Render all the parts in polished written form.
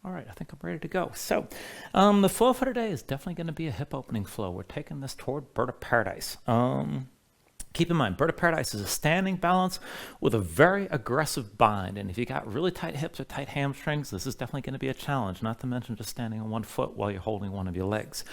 All right, I think I'm ready to go. So, the flow for today is definitely going to be a hip opening flow. We're taking this toward Bird of Paradise. Keep in mind, Bird of Paradise is a standing balance with a very aggressive bind. And if you got really tight hips or tight hamstrings, this is definitely going to be a challenge, not to mention just standing on one foot while you're holding one of your legs.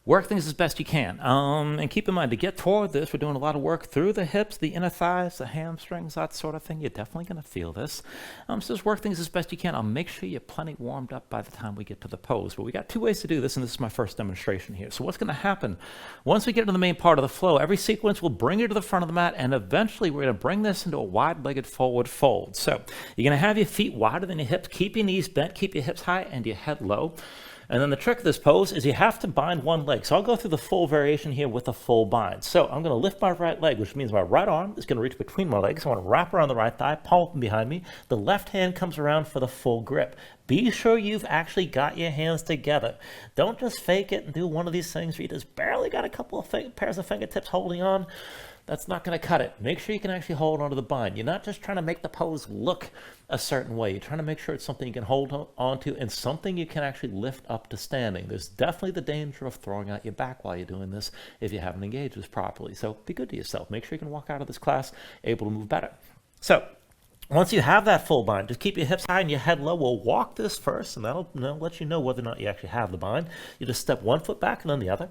Work things as best you can. And keep in mind, to get toward this, we're doing a lot of work through the hips, the inner thighs, the hamstrings, that sort of thing. You're definitely going to feel this. So just work things as best you can. I'll make sure you're plenty warmed up by the time we get to the pose. But we got two ways to do this, and this is my first demonstration here. So what's going to happen, once we get to the main part of the flow, every sequence will bring you to the front of the mat, and eventually we're going to bring this into a wide-legged forward fold. So you're going to have your feet wider than your hips, keep your knees bent, keep your hips high, and your head low. And then the trick of this pose is you have to bind one leg. So I'll go through the full variation here with a full bind. So I'm going to lift my right leg, which means my right arm is going to reach between my legs. I want to wrap around the right thigh, palm open behind me. The left hand comes around for the full grip. Be sure you've actually got your hands together. Don't just fake it and do one of these things where you just barely got a couple of pairs of fingertips holding on. That's not going to cut it. Make sure you can actually hold onto the bind. You're not just trying to make the pose look a certain way. You're trying to make sure it's something you can hold onto and something you can actually lift up to standing. There's definitely the danger of throwing out your back while you're doing this if you haven't engaged this properly. So be good to yourself. Make sure you can walk out of this class able to move better. So once you have that full bind, just keep your hips high and your head low. We'll walk this first, and that'll let you know whether or not you actually have the bind. You just step one foot back and then the other,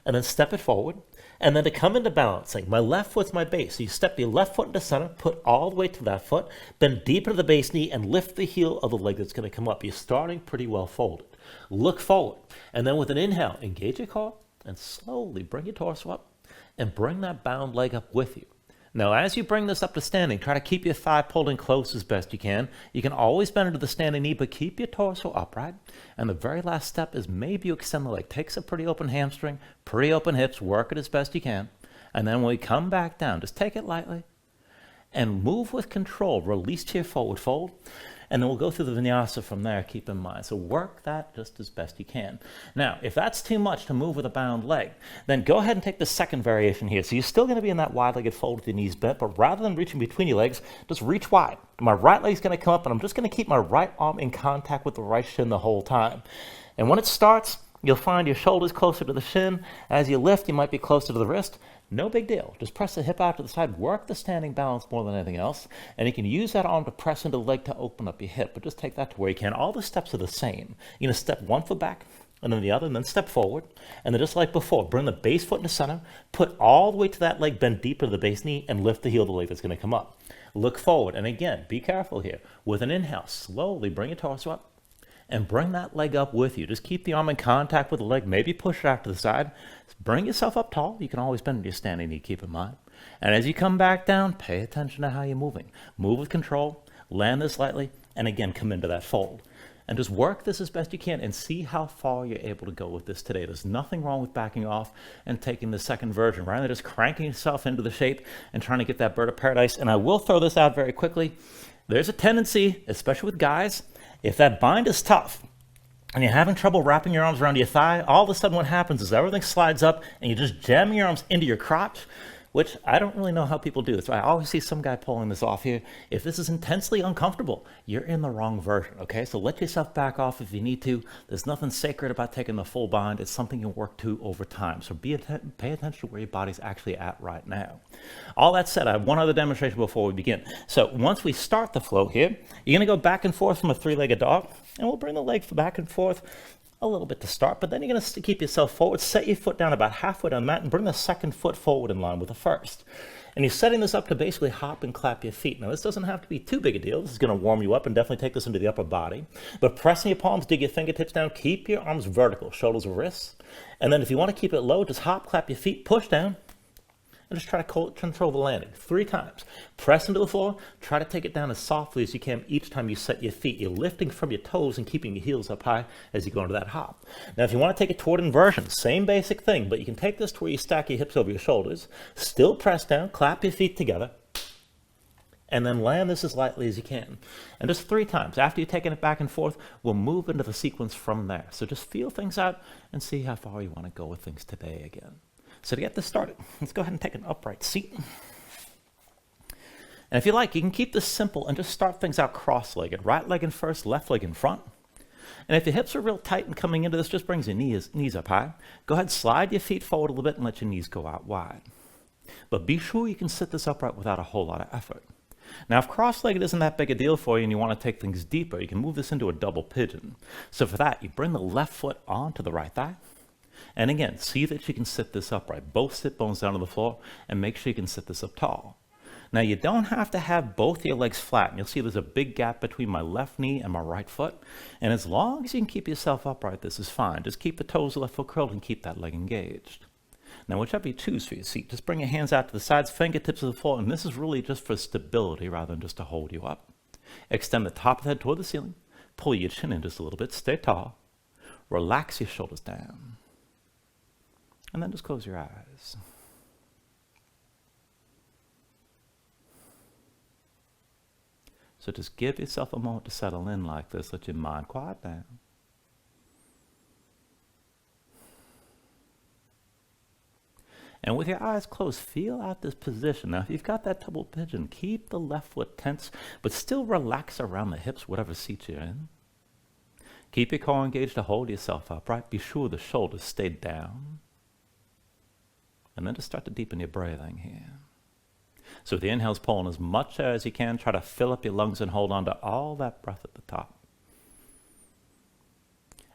and then step it forward. And then to come into balancing, my left foot's my base. So you step your left foot into center, put all the way to that foot, bend deep into the base knee, and lift the heel of the leg that's going to come up. You're starting pretty well folded. Look forward. And then with an inhale, engage your core, and slowly bring your torso up, and bring that bound leg up with you. Now, as you bring this up to standing, try to keep your thigh pulled in close as best you can. You can always bend into the standing knee, but keep your torso upright. And the very last step is maybe you extend the leg. Take a pretty open hamstring, pretty open hips, work it as best you can. And then when we come back down, just take it lightly and move with control. Release to your forward fold. And then we'll go through the Vinyasa from there, keep in mind. So work that just as best you can. Now, if that's too much to move with a bound leg, then go ahead and take the second variation here. So you're still going to be in that wide-legged fold with your knees bent, but rather than reaching between your legs, just reach wide. My right leg's going to come up, and I'm just going to keep my right arm in contact with the right shin the whole time. And when it starts, you'll find your shoulders closer to the shin. As you lift, you might be closer to the wrist. No big deal. Just press the hip out to the side. Work the standing balance more than anything else. And you can use that arm to press into the leg to open up your hip. But just take that to where you can. All the steps are the same. You're going to step one foot back, and then the other, and then step forward. And then just like before, bring the base foot into center. Put all the way to that leg, bend deeper to the base knee, and lift the heel of the leg that's going to come up. Look forward. And again, be careful here. With an inhale, slowly bring your torso up. And bring that leg up with you. Just keep the arm in contact with the leg. Maybe push it out to the side. Bring yourself up tall. You can always bend your standing knee, keep in mind. And as you come back down, pay attention to how you're moving. Move with control. Land this lightly. And again, come into that fold. And just work this as best you can and see how far you're able to go with this today. There's nothing wrong with backing off and taking the second version. Rather than just cranking yourself into the shape and trying to get that Bird of Paradise. And I will throw this out very quickly. There's a tendency, especially with guys, if that bind is tough and you're having trouble wrapping your arms around your thigh, all of a sudden what happens is everything slides up and you just jam your arms into your crotch, which I don't really know how people do. So I always see some guy pulling this off here. If this is intensely uncomfortable, you're in the wrong version, okay? So let yourself back off if you need to. There's nothing sacred about taking the full bind. It's something you work to over time. So pay attention to where your body's actually at right now. All that said, I have one other demonstration before we begin. So once we start the flow here, you're gonna go back and forth from a three-legged dog, and we'll bring the leg back and forth a little bit to start, but then you're going to keep yourself forward, set your foot down about halfway down the mat, and bring the second foot forward in line with the first. And you're setting this up to basically hop and clap your feet. Now, this doesn't have to be too big a deal. This is going to warm you up and definitely take this into the upper body. But pressing your palms, dig your fingertips down, keep your arms vertical, shoulders or wrists. And then if you want to keep it low, just hop, clap your feet, push down, and just try to control the landing 3 times. Press into the floor. Try to take it down as softly as you can each time you set your feet. You're lifting from your toes and keeping your heels up high as you go into that hop. Now, if you want to take it toward inversion, same basic thing, but you can take this to where you stack your hips over your shoulders. Still press down, clap your feet together, and then land this as lightly as you can. And just 3 times. After you've taken it back and forth, we'll move into the sequence from there. So just feel things out and see how far you want to go with things today again. So to get this started, let's go ahead and take an upright seat. And if you like, you can keep this simple and just start things out cross-legged. Right leg in first, left leg in front. And if your hips are real tight and coming into this, just brings your knees up high. Go ahead, slide your feet forward a little bit and let your knees go out wide. But be sure you can sit this upright without a whole lot of effort. Now, if cross-legged isn't that big a deal for you and you want to take things deeper, you can move this into a double pigeon. So for that, you bring the left foot onto the right thigh. And again, see that you can sit this upright. Both sit bones down to the floor, and make sure you can sit this up tall. Now, you don't have to have both your legs flat. And you'll see there's a big gap between my left knee and my right foot. And as long as you can keep yourself upright, this is fine. Just keep the toes of the left foot curled and keep that leg engaged. Now, whichever you choose for your seat, just bring your hands out to the sides, fingertips of the floor, and this is really just for stability rather than just to hold you up. Extend the top of the head toward the ceiling. Pull your chin in just a little bit. Stay tall. Relax your shoulders down. And then just close your eyes. So just give yourself a moment to settle in like this. Let your mind quiet down. And with your eyes closed, feel out this position. Now, if you've got that double pigeon, keep the left foot tense, but still relax around the hips, whatever seat you're in. Keep your core engaged to hold yourself upright. Be sure the shoulders stay down. And then just start to deepen your breathing here. So with the inhales, pull in as much air as you can. Try to fill up your lungs and hold on to all that breath at the top.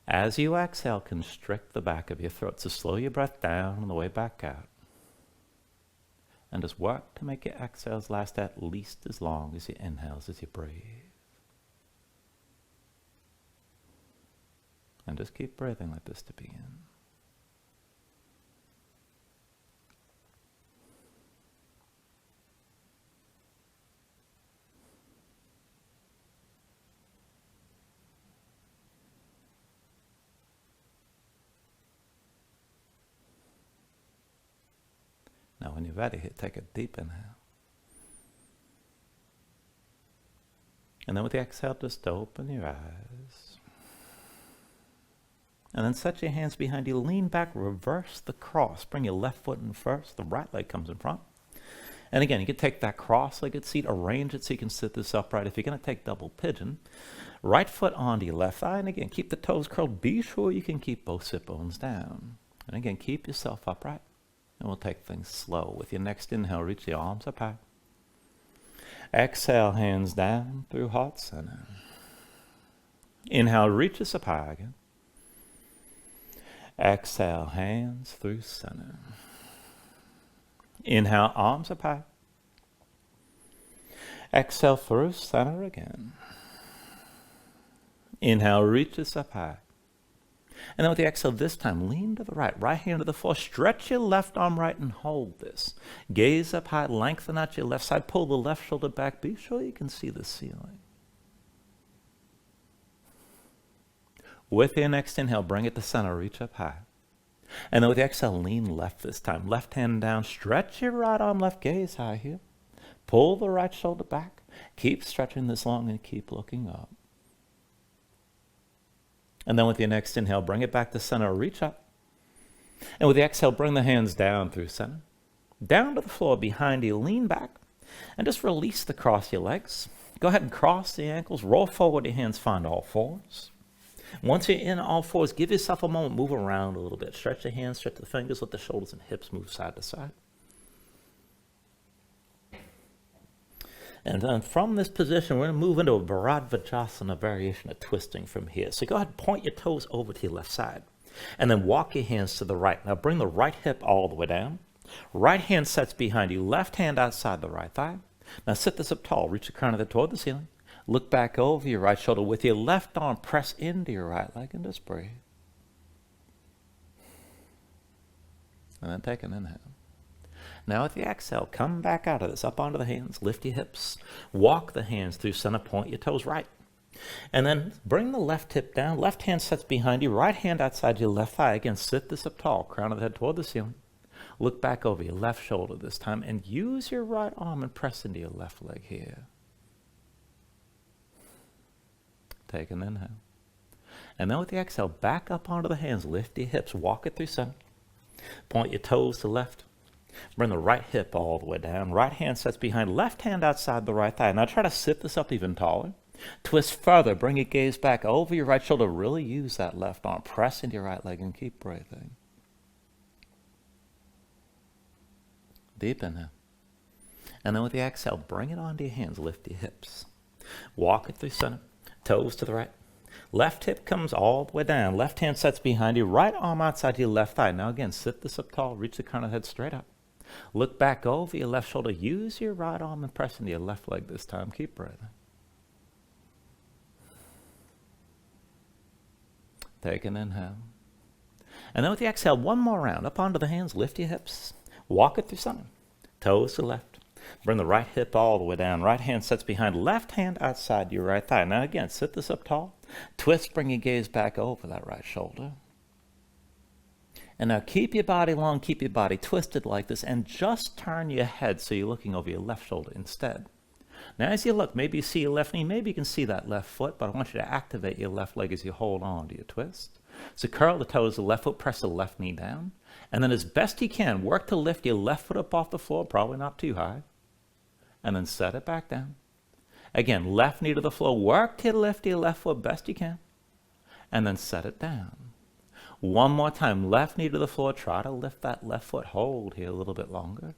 As you exhale, constrict the back of your throat. So slow your breath down on the way back out. And just work to make your exhales last at least as long as your inhales as you breathe. And just keep breathing like this to begin. Now, when you're ready, take a deep inhale. And then with the exhale, just open your eyes. And then set your hands behind you. Lean back, reverse the cross. Bring your left foot in first. The right leg comes in front. And again, you can take that cross-legged seat, arrange it so you can sit this upright. If you're going to take double pigeon, right foot onto your left thigh. And again, keep the toes curled. Be sure you can keep both sit bones down. And again, keep yourself upright. And we'll take things slow. With your next inhale, reach the arms up high. Exhale, hands down through heart center. Inhale, reach us up high again. Exhale, hands through center. Inhale, arms up high. Exhale, through center again. Inhale, reach us up high. And then with the exhale this time, lean to the right. Right hand to the floor. Stretch your left arm right and hold this. Gaze up high. Lengthen out your left side. Pull the left shoulder back. Be sure you can see the ceiling. With your next inhale, bring it to center. Reach up high. And then with the exhale, lean left this time. Left hand down. Stretch your right arm left. Gaze high here. Pull the right shoulder back. Keep stretching this long and keep looking up. And then with your next inhale, bring it back to center, reach up. And with the exhale, bring the hands down through center. Down to the floor behind you, lean back. And just release the cross your legs. Go ahead and cross the ankles, roll forward your hands, find all fours. Once you're in all fours, give yourself a moment, move around a little bit. Stretch the hands, stretch the fingers, let the shoulders and hips move side to side. And then from this position, we're going to move into a Vinyasa variation of twisting from here. So go ahead and point your toes over to your left side. And then walk your hands to the right. Now bring the right hip all the way down. Right hand sets behind you. Left hand outside the right thigh. Now sit this up tall. Reach the crown of the toward the ceiling. Look back over your right shoulder. With your left arm, press into your right leg and just breathe. And then take an inhale. Now with the exhale, come back out of this, up onto the hands, lift your hips, walk the hands through center, point your toes right. And then bring the left hip down, left hand sets behind you, right hand outside your left thigh. Again, sit this up tall, crown of the head toward the ceiling. Look back over your left shoulder this time and use your right arm and press into your left leg here. Take an inhale. And then with the exhale, back up onto the hands, lift your hips, walk it through center. Point your toes to left. Bring the right hip all the way down. Right hand sets behind, left hand outside the right thigh. Now try to sit this up even taller. Twist further, bring your gaze back over your right shoulder. Really use that left arm. Press into your right leg and keep breathing. Deep inhale. And then with the exhale, bring it onto your hands. Lift your hips. Walk it through center. Toes to the right. Left hip comes all the way down. Left hand sets behind you. Right arm outside your left thigh. Now again, sit this up tall. Reach the crown of the head straight up. Look back over your left shoulder. Use your right arm and press into your left leg this time. Keep breathing. Take an inhale. And then with the exhale, one more round. Up onto the hands. Lift your hips. Walk it through center. Toes to the left. Bring the right hip all the way down. Right hand sets behind. Left hand outside your right thigh. Now again, sit this up tall. Twist, bring your gaze back over that right shoulder. And now keep your body long, keep your body twisted like this, and just turn your head so you're looking over your left shoulder instead. Now as you look, maybe you see your left knee, maybe you can see that left foot, but I want you to activate your left leg as you hold on to your twist. So curl the toes of the left foot, press the left knee down, and then as best you can, work to lift your left foot up off the floor, probably not too high, and then set it back down. Again, left knee to the floor, work to lift your left foot best you can, and then set it down. One more time, left knee to the floor, try to lift that left foot, hold here a little bit longer.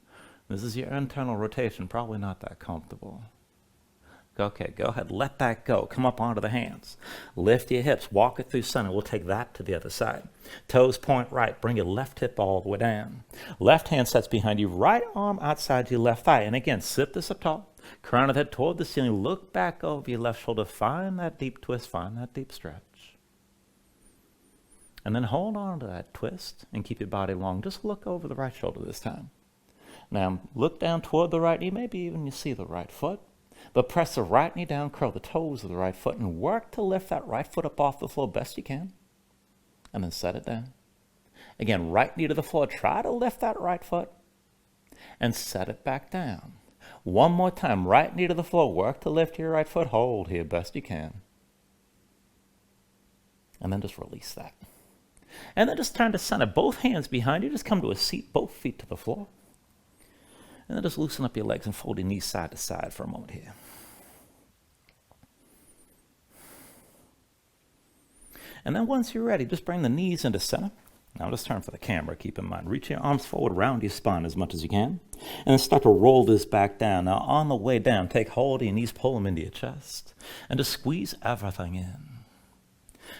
This is your internal rotation, probably not that comfortable. Okay, go ahead, let that go. Come up onto the hands. Lift your hips, walk it through center. We'll take that to the other side. Toes point right, bring your left hip all the way down. Left hand sets behind you, right arm outside your left thigh. And again, sit this up tall. Crown of the head toward the ceiling, look back over your left shoulder, find that deep twist, find that deep stretch. And then hold on to that twist and keep your body long. Just look over the right shoulder this time. Now look down toward the right knee, maybe even you see the right foot. But press the right knee down, curl the toes of the right foot, and work to lift that right foot up off the floor best you can. And then set it down. Again, right knee to the floor, try to lift that right foot and set it back down. One more time, right knee to the floor, work to lift your right foot, hold here best you can. And then just release that. And then just turn to center, both hands behind you, just come to a seat, both feet to the floor. And then just loosen up your legs and fold your knees side to side for a moment here. And then once you're ready, just bring the knees into center. Now just turn for the camera, keep in mind. Reach your arms forward around your spine as much as you can. And then start to roll this back down. Now on the way down, take hold of your knees, pull them into your chest. And just squeeze everything in.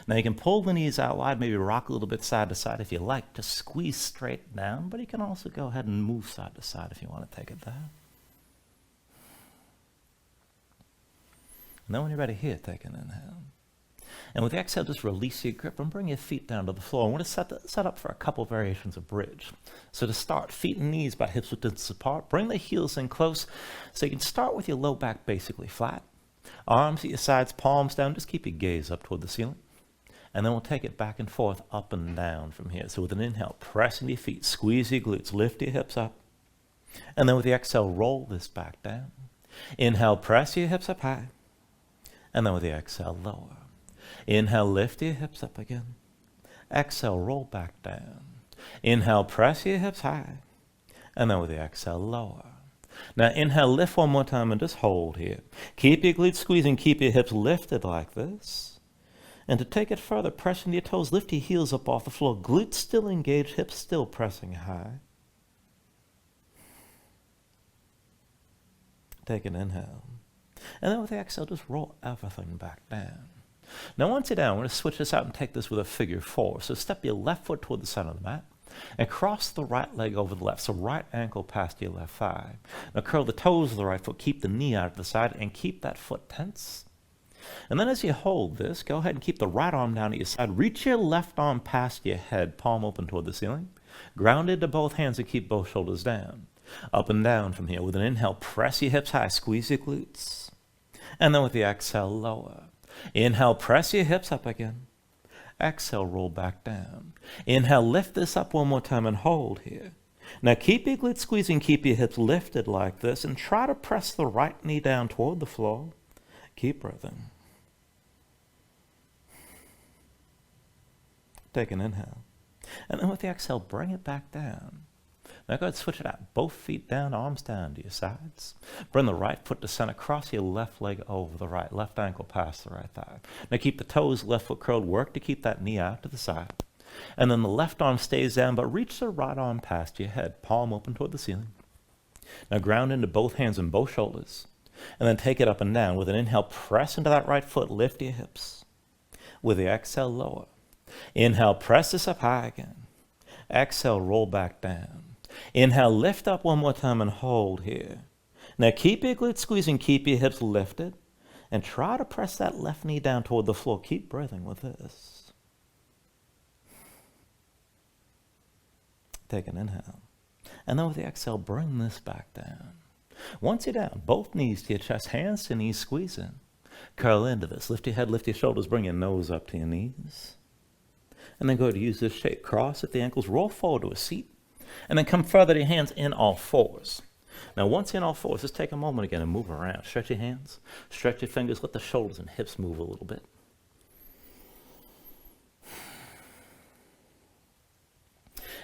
Now you can pull the knees out wide, maybe rock a little bit side to side if you like. Just squeeze straight down, but you can also go ahead and move side to side if you want to take it there. And then when you're ready here, take an inhale. And with the exhale, just release your grip and bring your feet down to the floor. I want to set up for a couple variations of bridge. So to start, feet and knees about hips width distance apart. Bring the heels in close. So you can start with your low back basically flat. Arms at your sides, palms down. Just keep your gaze up toward the ceiling. And then we'll take it back and forth, up and down from here. So with an inhale, press into your feet, squeeze your glutes, lift your hips up. And then with the exhale, roll this back down. Inhale, press your hips up high. And then with the exhale, lower. Inhale, lift your hips up again. Exhale, roll back down. Inhale, press your hips high. And then with the exhale, lower. Now inhale, lift one more time and just hold here. Keep your glutes squeezing, keep your hips lifted like this. And to take it further, press into your toes, lift your heels up off the floor. Glutes still engaged, hips still pressing high. Take an inhale. And then with the exhale, just roll everything back down. Now once you're down, we're going to switch this out and take this with a figure four. So step your left foot toward the center of the mat and cross the right leg over the left. So right ankle past your left thigh. Now curl the toes of the right foot, keep the knee out to the side and keep that foot tense. And then as you hold this, go ahead and keep the right arm down at your side. Reach your left arm past your head, palm open toward the ceiling. Grounded to both hands and keep both shoulders down. Up and down from here. With an inhale, press your hips high, squeeze your glutes. And then with the exhale, lower. Inhale, press your hips up again. Exhale, roll back down. Inhale, lift this up one more time and hold here. Now keep your glutes squeezing, keep your hips lifted like this, and try to press the right knee down toward the floor. Keep breathing. Take an inhale. And then with the exhale, bring it back down. Now go ahead, switch it out. Both feet down, arms down to your sides. Bring the right foot to center, cross your left leg over the right, left ankle past the right thigh. Now keep the toes, left foot curled, work to keep that knee out to the side. And then the left arm stays down, but reach the right arm past your head, palm open toward the ceiling. Now ground into both hands and both shoulders. And then take it up and down. With an inhale, press into that right foot, lift your hips. With the exhale, lower. Inhale, press this up high again. Exhale, roll back down. Inhale, lift up one more time and hold here. Now keep your glutes squeezing, keep your hips lifted, and try to press that left knee down toward the floor. Keep breathing with this. Take an inhale. And then with the exhale, bring this back down. Once you're down, both knees to your chest, hands to knees, squeeze in. Curl into this. Lift your head, lift your shoulders, bring your nose up to your knees. And then go to use this shape. Cross at the ankles, roll forward to a seat. And then come further to your hands in all fours. Now once in all fours, just take a moment again and move around. Stretch your hands, stretch your fingers, let the shoulders and hips move a little bit.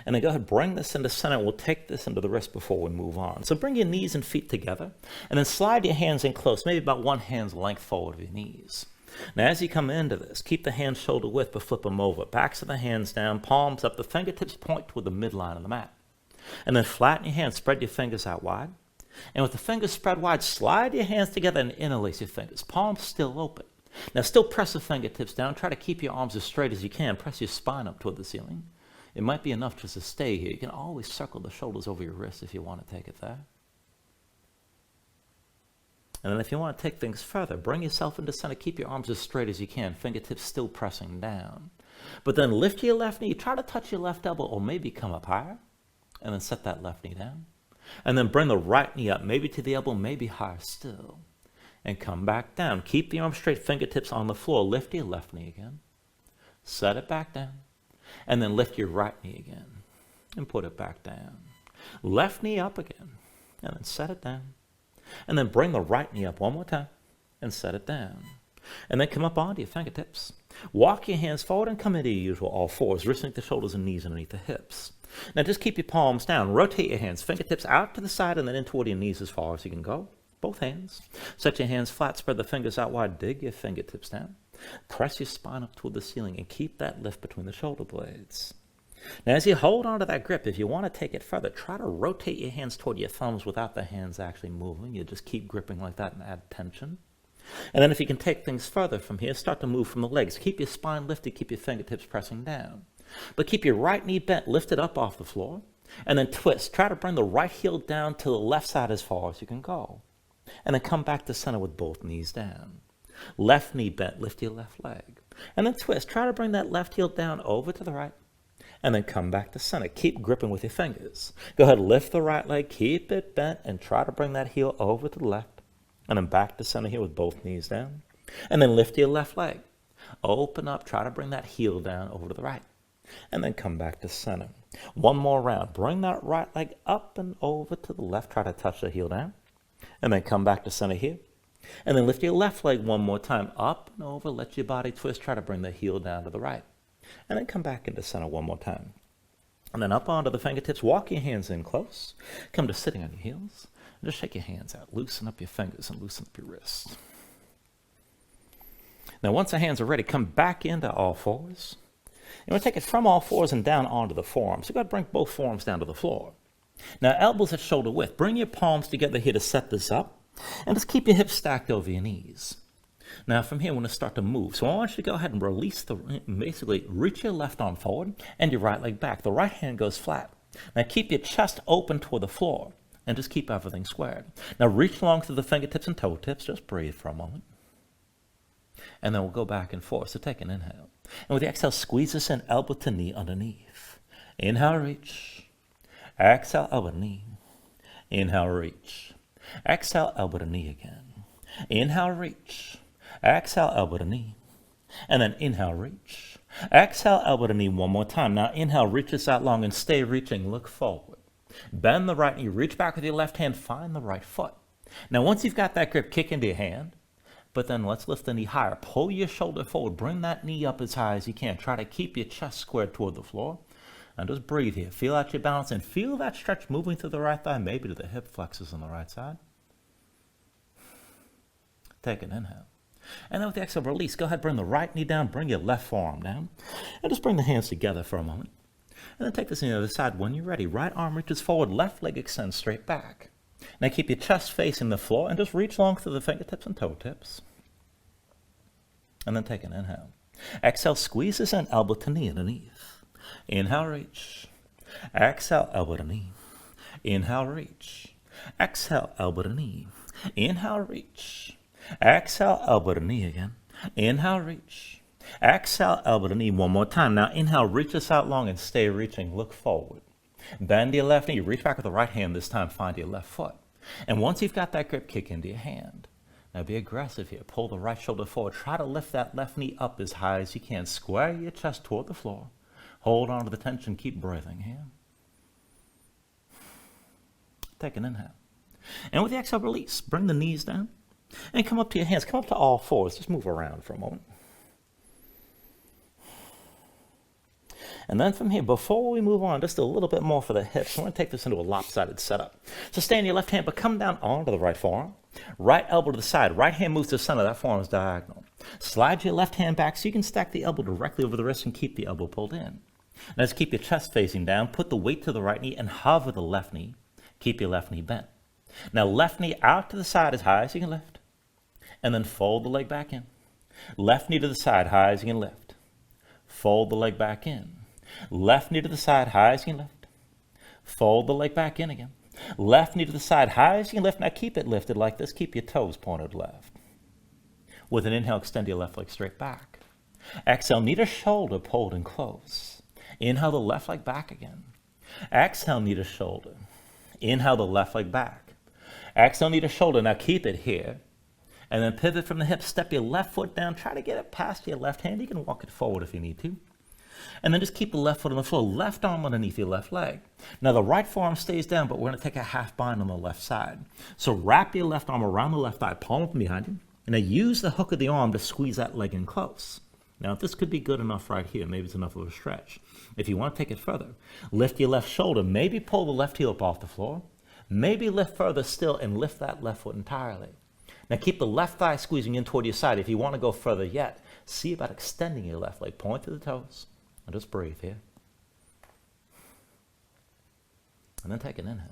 And then go ahead, bring this into center. We'll take this into the wrist before we move on. So bring your knees and feet together, and then slide your hands in close, maybe about one hand's length forward of your knees. Now as you come into this, keep the hands shoulder width, but flip them over. Backs of the hands down, palms up, the fingertips point toward the midline of the mat. And then flatten your hands, spread your fingers out wide. And with the fingers spread wide, slide your hands together and interlace your fingers. Palms still open. Now still press the fingertips down. Try to keep your arms as straight as you can. Press your spine up toward the ceiling. It might be enough just to stay here. You can always circle the shoulders over your wrists if you want to take it there. And then if you want to take things further, bring yourself into center. Keep your arms as straight as you can. Fingertips still pressing down. But then lift your left knee. Try to touch your left elbow or maybe come up higher. And then set that left knee down. And then bring the right knee up, maybe to the elbow, maybe higher still. And come back down. Keep the arms straight, fingertips on the floor. Lift your left knee again. Set it back down. And then lift your right knee again and put it back down. Left knee up again and then set it down. And then bring the right knee up one more time and set it down. And then come up onto your fingertips. Walk your hands forward and come into your usual all fours, wristing the shoulders and knees underneath the hips. Now just keep your palms down. Rotate your hands, fingertips out to the side and then in toward your knees as far as you can go. Both hands. Set your hands flat, spread the fingers out wide, dig your fingertips down. Press your spine up toward the ceiling and keep that lift between the shoulder blades. Now as you hold on to that grip, if you want to take it further, try to rotate your hands toward your thumbs without the hands actually moving. You just keep gripping like that and add tension. And then if you can take things further from here, start to move from the legs. Keep your spine lifted, keep your fingertips pressing down. But keep your right knee bent, lift it up off the floor, and then twist. Try to bring the right heel down to the left side as far as you can go. And then come back to center with both knees down. Left knee bent, lift your left leg. And then twist. Try to bring that left heel down over to the right. And then come back to center. Keep gripping with your fingers. Go ahead, lift the right leg, keep it bent, and try to bring that heel over to the left. And then back to center here with both knees down. And then lift your left leg. Open up, try to bring that heel down over to the right. And then come back to center. One more round. Bring that right leg up and over to the left. Try to touch the heel down. And then come back to center here. And then lift your left leg one more time. Up and over. Let your body twist. Try to bring the heel down to the right. And then come back into center one more time. And then up onto the fingertips. Walk your hands in close. Come to sitting on your heels. And just shake your hands out. Loosen up your fingers and loosen up your wrists. Now once the hands are ready, come back into all fours. And we'll take it from all fours and down onto the forearms. So go ahead and bring both forearms down to the floor. Now elbows at shoulder width. Bring your palms together here to set this up. And just keep your hips stacked over your knees. Now from here, we're going to start to move. So I want you to go ahead and release basically reach your left arm forward and your right leg back. The right hand goes flat. Now keep your chest open toward the floor and just keep everything squared. Now reach along through the fingertips and toe tips. Just breathe for a moment. And then we'll go back and forth. So take an inhale. And with the exhale, squeeze this in, elbow to knee underneath. Inhale, reach. Exhale, elbow to knee. Inhale, reach. Exhale, elbow to knee again. Inhale, reach. Exhale, elbow to knee. And then inhale, reach. Exhale, elbow to knee one more time. Now inhale, reach this out long and stay reaching. Look forward. Bend the right knee. Reach back with your left hand. Find the right foot. Now once you've got that grip, kick into your hand. But then let's lift the knee higher. Pull your shoulder forward. Bring that knee up as high as you can. Try to keep your chest squared toward the floor. And just breathe here. Feel out your balance and feel that stretch moving through the right thigh, maybe to the hip flexors on the right side. Take an inhale. And then with the exhale, release. Go ahead, bring the right knee down, bring your left forearm down. And just bring the hands together for a moment. And then take this on the other side. When you're ready, right arm reaches forward, left leg extends straight back. Now keep your chest facing the floor and just reach long through the fingertips and toe tips. And then take an inhale. Exhale, squeeze this in, elbow to knee underneath. Inhale, reach. Exhale, elbow to knee. Inhale, reach. Exhale, elbow to knee. Inhale, reach. Exhale, elbow to knee again. Inhale, reach. Exhale, elbow to knee one more time. Now inhale, reach this out long and stay reaching. Look forward. Bend your left knee. Reach back with the right hand. This time find your left foot. And once you've got that grip, kick into your hand. Now be aggressive here. Pull the right shoulder forward. Try to lift that left knee up as high as you can. Square your chest toward the floor. Hold on to the tension. Keep breathing here. Take an inhale. And with the exhale, release. Bring the knees down. And come up to your hands. Come up to all fours. Just move around for a moment. And then from here, before we move on, just a little bit more for the hips. I want to take this into a lopsided setup. So stay in your left hand, but come down onto the right forearm. Right elbow to the side. Right hand moves to the center. That forearm is diagonal. Slide your left hand back so you can stack the elbow directly over the wrist and keep the elbow pulled in. Now just keep your chest facing down. Put the weight to the right knee and hover the left knee. Keep your left knee bent. Now left knee out to the side as high as you can lift. And then fold the leg back in. Left knee to the side, high as you can lift. Fold the leg back in. Left knee to the side, high as you can lift. Fold the leg back in again. Left knee to the side, high as you can lift. Now keep it lifted like this. Keep your toes pointed left. With an inhale, extend your left leg straight back. Exhale, knee to shoulder, pulled in close. Inhale the left leg back again. Exhale, knee to shoulder. Inhale the left leg back. Exhale, knee to shoulder. Now keep it here. And then pivot from the hips, step your left foot down, try to get it past your left hand. You can walk it forward if you need to. And then just keep the left foot on the floor, left arm underneath your left leg. Now the right forearm stays down, but we're going to take a half bind on the left side. So wrap your left arm around the left thigh, palm up behind you, and now use the hook of the arm to squeeze that leg in close. Now this could be good enough right here. Maybe it's enough of a stretch. If you want to take it further, lift your left shoulder, maybe pull the left heel up off the floor, maybe lift further still and lift that left foot entirely. Now keep the left thigh squeezing in toward your side. If you want to go further yet, see about extending your left leg. Point to the toes. And just breathe here. And then take an inhale.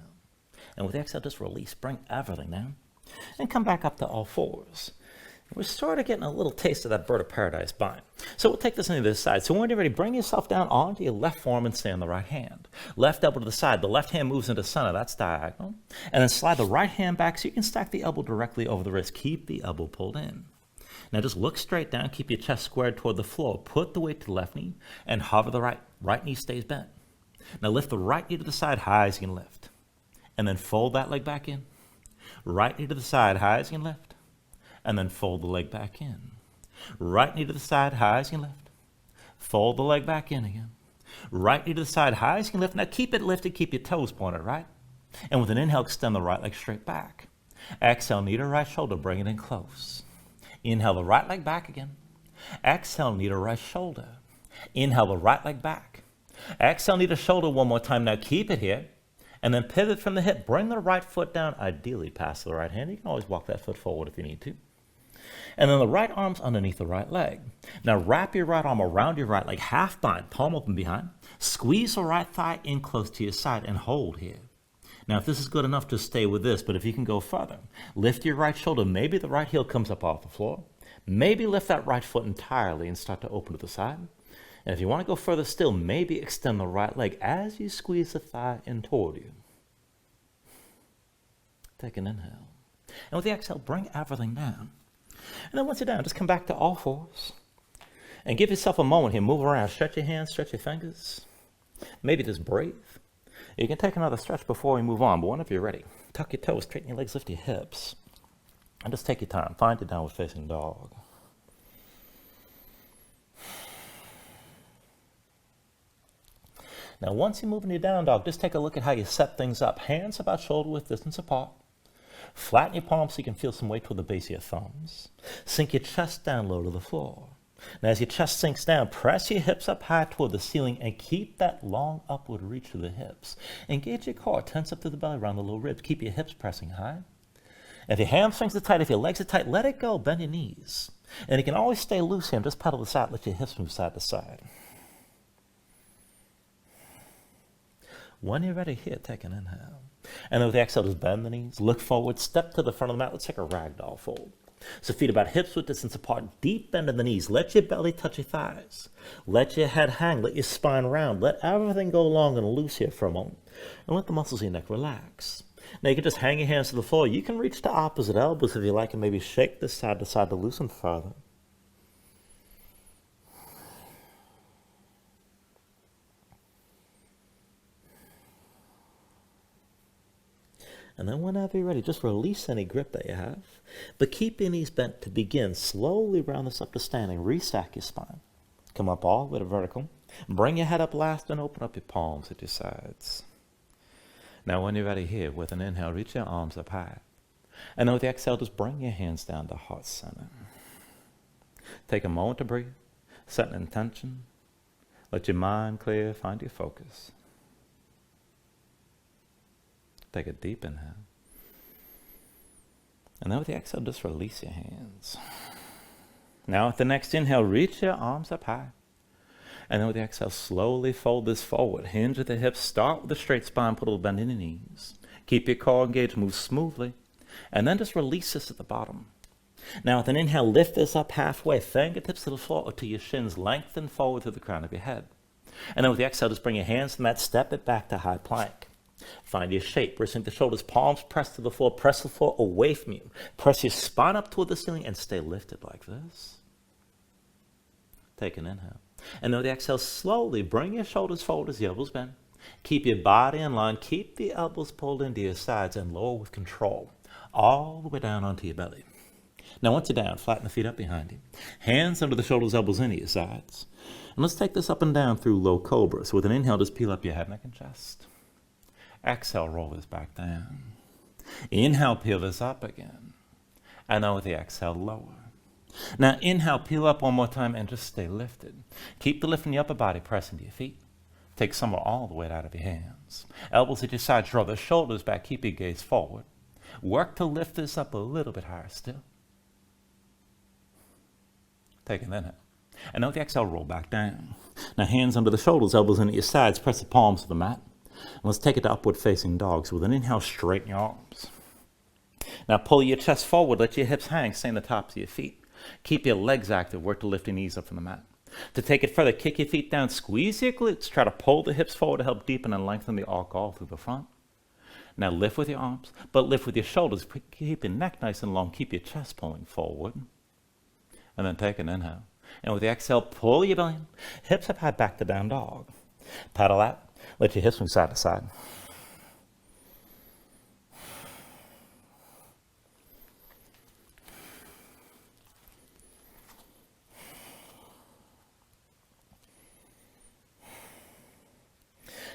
And with the exhale, just release. Bring everything down. And come back up to all fours. We're sort of getting a little taste of that bird of paradise bind. So we'll take this into this side. So when you're ready, bring yourself down onto your left forearm and stay on the right hand. Left elbow to the side. The left hand moves into center. That's diagonal. And then slide the right hand back so you can stack the elbow directly over the wrist. Keep the elbow pulled in. Now just look straight down. Keep your chest squared toward the floor. Put the weight to the left knee and hover the right. Right knee stays bent. Now lift the right knee to the side high as you can lift. And then fold that leg back in. Right knee to the side high as you can lift. And then fold the leg back in. Right knee to the side, high as you can lift. Fold the leg back in again. Right knee to the side, high as you can lift. Now keep it lifted, keep your toes pointed, right? And with an inhale, extend the right leg straight back. Exhale, knee to right shoulder, bring it in close. Inhale the right leg back again. Exhale, knee to right shoulder. Inhale the right leg back. Exhale, knee to shoulder one more time. Now keep it here. And then pivot from the hip. Bring the right foot down, ideally past the right hand. You can always walk that foot forward if you need to. And then the right arm's underneath the right leg. Now wrap your right arm around your right leg, half bind, palm open behind. Squeeze the right thigh in close to your side and hold here. Now if this is good enough, just stay with this, but if you can go further, lift your right shoulder. Maybe the right heel comes up off the floor. Maybe lift that right foot entirely and start to open to the side. And if you want to go further still, maybe extend the right leg as you squeeze the thigh in toward you. Take an inhale. And with the exhale, bring everything down. And then once you're down, just come back to all fours. And give yourself a moment here. Move around. Stretch your hands, stretch your fingers. Maybe just breathe. You can take another stretch before we move on, but whenever you're ready, tuck your toes, straighten your legs, lift your hips. And just take your time. Find your downward facing dog. Now, once you move into your down dog, just take a look at how you set things up. Hands about shoulder width distance apart. Flatten your palms so you can feel some weight toward the base of your thumbs. Sink your chest down low to the floor. Now, as your chest sinks down, press your hips up high toward the ceiling and keep that long upward reach through the hips. Engage your core, tense up through the belly, around the low ribs. Keep your hips pressing high. If your hamstrings are tight, if your legs are tight, let it go. Bend your knees. And you can always stay loose here and just pedal the side. Let your hips move side to side. When you're ready here, take an inhale. And then with the exhale, just bend the knees, look forward, step to the front of the mat. Let's take a ragdoll fold. So feet about hips width distance apart, deep bend in the knees. Let your belly touch your thighs. Let your head hang, let your spine round. Let everything go long and loose here for a moment. And let the muscles of your neck relax. Now you can just hang your hands to the floor. You can reach to opposite elbows if you like and maybe shake this side to side to loosen further. And then whenever you're ready, just release any grip that you have. But keep your knees bent to begin. Slowly round this up to standing. Restack your spine. Come up all the way to vertical. Bring your head up last and open up your palms at your sides. Now when you're ready here, with an inhale, reach your arms up high. And then with the exhale, just bring your hands down to heart center. Take a moment to breathe. Set an intention. Let your mind clear. Find your focus. Take a deep inhale. And then with the exhale, just release your hands. Now with the next inhale, reach your arms up high. And then with the exhale, slowly fold this forward. Hinge at the hips. Start with a straight spine. Put a little bend in your knees. Keep your core engaged. Move smoothly. And then just release this at the bottom. Now with an inhale, lift this up halfway. Fingertips to the floor or to your shins. Lengthen forward to the crown of your head. And then with the exhale, just bring your hands to the mat. Step it back to high plank. Find your shape. Wrist the shoulders, palms press to the floor. Press the floor away from you. Press your spine up toward the ceiling and stay lifted like this. Take an inhale. And then with the exhale, slowly bring your shoulders forward as the elbows bend. Keep your body in line. Keep the elbows pulled into your sides and lower with control. All the way down onto your belly. Now once you're down, flatten the feet up behind you. Hands under the shoulders, elbows into your sides. And let's take this up and down through low cobra. So with an inhale, just peel up your head, neck, and chest. Exhale, roll this back down. Inhale, peel this up again. And then with the exhale, lower. Now inhale, peel up one more time and just stay lifted. Keep the lift in the upper body, press into your feet. Take some or all the weight out of your hands. Elbows at your sides, draw the shoulders back, keep your gaze forward. Work to lift this up a little bit higher still. Take an inhale. And then with the exhale, roll back down. Now hands under the shoulders, elbows into your sides, press the palms to the mat. And let's take it to upward facing dog. So with an inhale, straighten your arms. Now pull your chest forward, let your hips hang, stay on the tops of your feet. Keep your legs active, work to lift your knees up from the mat. To take it further, kick your feet down, squeeze your glutes, try to pull the hips forward to help deepen and lengthen the arc all through the front. Now lift with your arms, but lift with your shoulders. Keep your neck nice and long, keep your chest pulling forward. And then take an inhale. And with the exhale, pull your belly in, hips up high, back to down dog. Paddle out, let your hips move side to side.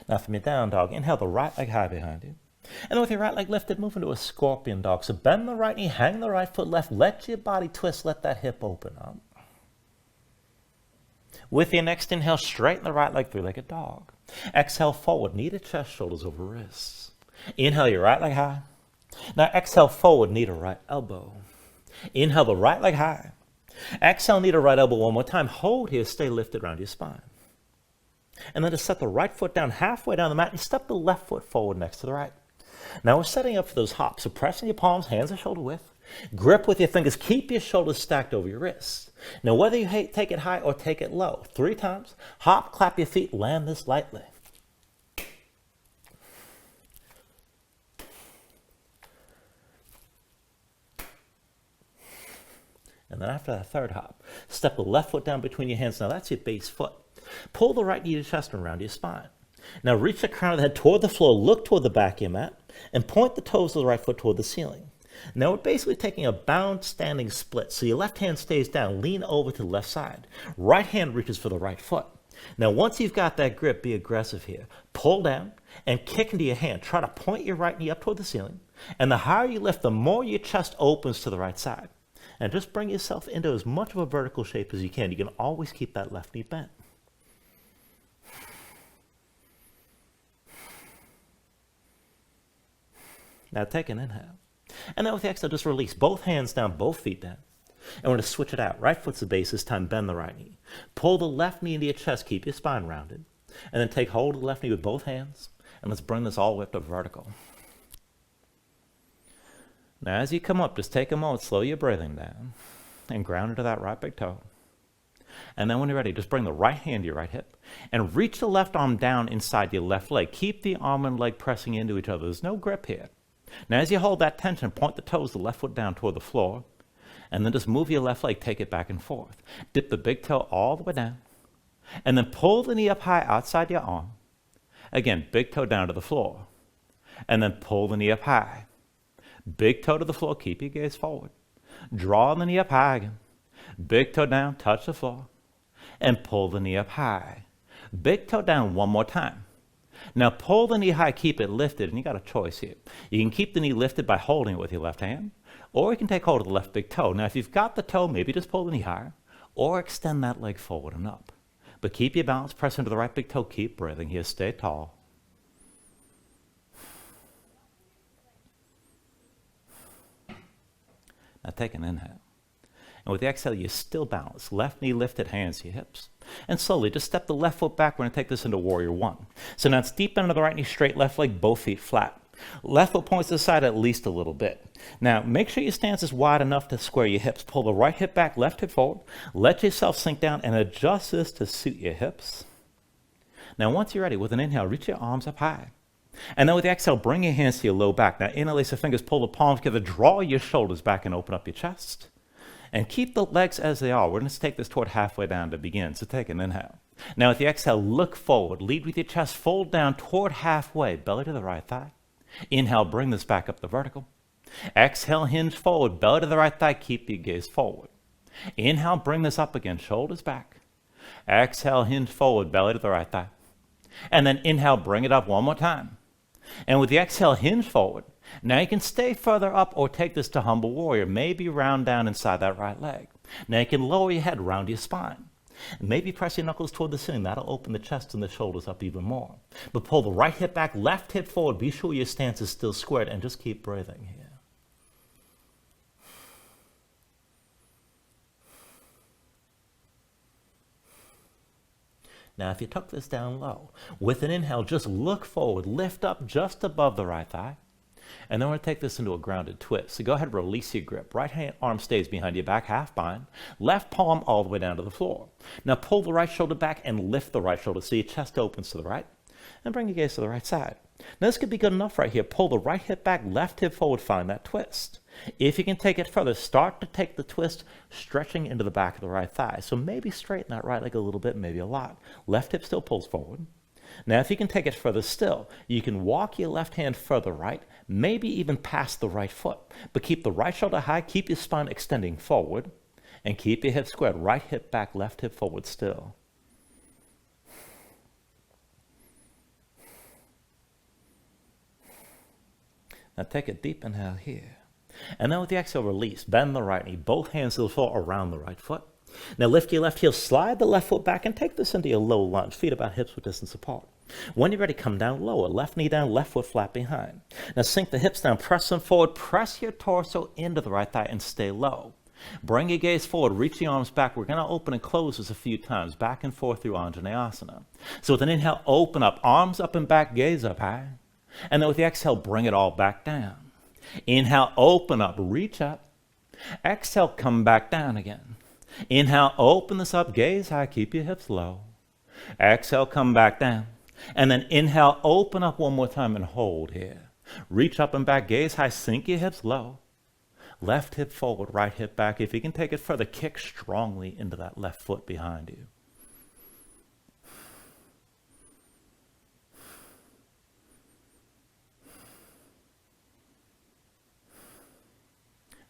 Now from your down dog, inhale the right leg high behind you. And then with your right leg lifted, move into a scorpion dog. So bend the right knee, hang the right foot left, let your body twist, let that hip open up. With your next inhale, straighten the right leg, three-legged dog. Exhale forward, knee to chest, shoulders over wrists. Inhale your right leg high. Now exhale forward, knee to right elbow. Inhale the right leg high. Exhale, knee to right elbow one more time. Hold here, stay lifted around your spine. And then just set the right foot down halfway down the mat and step the left foot forward next to the right. Now we're setting up for those hops. So press in your palms, hands are shoulder width. Grip with your fingers. Keep your shoulders stacked over your wrists. Now whether you take it high or take it low, 3 times. Hop, clap your feet, land this lightly. And then after that third hop, step the left foot down between your hands. Now that's your base foot. Pull the right knee to chest and around your spine. Now reach the crown of the head toward the floor, look toward the back of your mat, and point the toes of the right foot toward the ceiling. Now we're basically taking a bound standing split. So your left hand stays down, lean over to the left side. Right hand reaches for the right foot. Now once you've got that grip, be aggressive here. Pull down and kick into your hand. Try to point your right knee up toward the ceiling. And the higher you lift, the more your chest opens to the right side. And just bring yourself into as much of a vertical shape as you can. You can always keep that left knee bent. Now take an inhale. And then with the exhale, just release both hands down, both feet down. And we're going to switch it out. Right foot's the base. This time, bend the right knee. Pull the left knee into your chest. Keep your spine rounded. And then take hold of the left knee with both hands. And let's bring this all the way up to vertical. Now, as you come up, just take a moment, slow your breathing down, and ground into that right big toe. And then when you're ready, just bring the right hand to your right hip, and reach the left arm down inside your left leg. Keep the arm and leg pressing into each other. There's no grip here. Now, as you hold that tension, point the toes, the left foot down toward the floor, and then just move your left leg, take it back and forth. Dip the big toe all the way down, and then pull the knee up high outside your arm. Again, big toe down to the floor, and then pull the knee up high. Big toe to the floor, keep your gaze forward. Draw the knee up high again. Big toe down, touch the floor, and pull the knee up high. Big toe down one more time. Now pull the knee high, keep it lifted, and you got a choice here. You can keep the knee lifted by holding it with your left hand, or you can take hold of the left big toe. Now if you've got the toe, maybe just pull the knee higher, or extend that leg forward and up. But keep your balance, press into the right big toe, keep breathing here, stay tall. Now take an inhale. And with the exhale, you still balance. Left knee lifted, hands to your hips. And slowly, just step the left foot back. We're going to take this into warrior one. So now it's deep into the right knee, straight left leg, both feet flat. Left foot points to the side at least a little bit. Now, make sure your stance is wide enough to square your hips. Pull the right hip back, left hip forward. Let yourself sink down and adjust this to suit your hips. Now, once you're ready, with an inhale, reach your arms up high. And then with the exhale, bring your hands to your low back. Now, interlace the fingers, pull the palms together, draw your shoulders back and open up your chest. And keep the legs as they are. We're going to take this toward halfway down to begin. So take an inhale. Now with the exhale, look forward. Lead with your chest, fold down toward halfway, belly to the right thigh. Inhale, bring this back up the vertical. Exhale, hinge forward, belly to the right thigh, keep your gaze forward. Inhale, bring this up again, shoulders back. Exhale, hinge forward, belly to the right thigh. And then inhale, bring it up one more time. And with the exhale, hinge forward. Now you can stay further up or take this to humble warrior. Maybe round down inside that right leg. Now you can lower your head, round your spine. Maybe press your knuckles toward the ceiling. That'll open the chest and the shoulders up even more. But pull the right hip back, left hip forward. Be sure your stance is still squared and just keep breathing here. Now, if you tuck this down low, with an inhale, just look forward, lift up just above the right thigh. And then we're going to take this into a grounded twist. So go ahead, release your grip. Right hand arm stays behind your back, half bind. Left palm all the way down to the floor. Now pull the right shoulder back and lift the right shoulder so your chest opens to the right. And bring your gaze to the right side. Now this could be good enough right here. Pull the right hip back, left hip forward, find that twist. If you can take it further, start to take the twist, stretching into the back of the right thigh. So maybe straighten that right leg a little bit, maybe a lot. Left hip still pulls forward. Now, if you can take it further still, you can walk your left hand further right, maybe even past the right foot. But keep the right shoulder high, keep your spine extending forward, and keep your hips squared. Right hip back, left hip forward still. Now take a deep inhale here. And then with the exhale, release. Bend the right knee, both hands to the floor around the right foot. Now lift your left heel, slide the left foot back, and take this into your low lunge, feet about hips width distance apart. When you're ready, come down lower, left knee down, left foot flat behind. Now sink the hips down, press them forward, press your torso into the right thigh and stay low. Bring your gaze forward, reach the arms back. We're going to open and close this a few times, back and forth through Anjaneyasana. So with an inhale, open up, arms up and back, gaze up high. And then with the exhale, bring it all back down. Inhale, open up, reach up. Exhale, come back down again. Inhale, open this up, gaze high, keep your hips low. Exhale, come back down. And then inhale, open up one more time and hold here. Reach up and back, gaze high, sink your hips low. Left hip forward, right hip back. If you can take it further, kick strongly into that left foot behind you.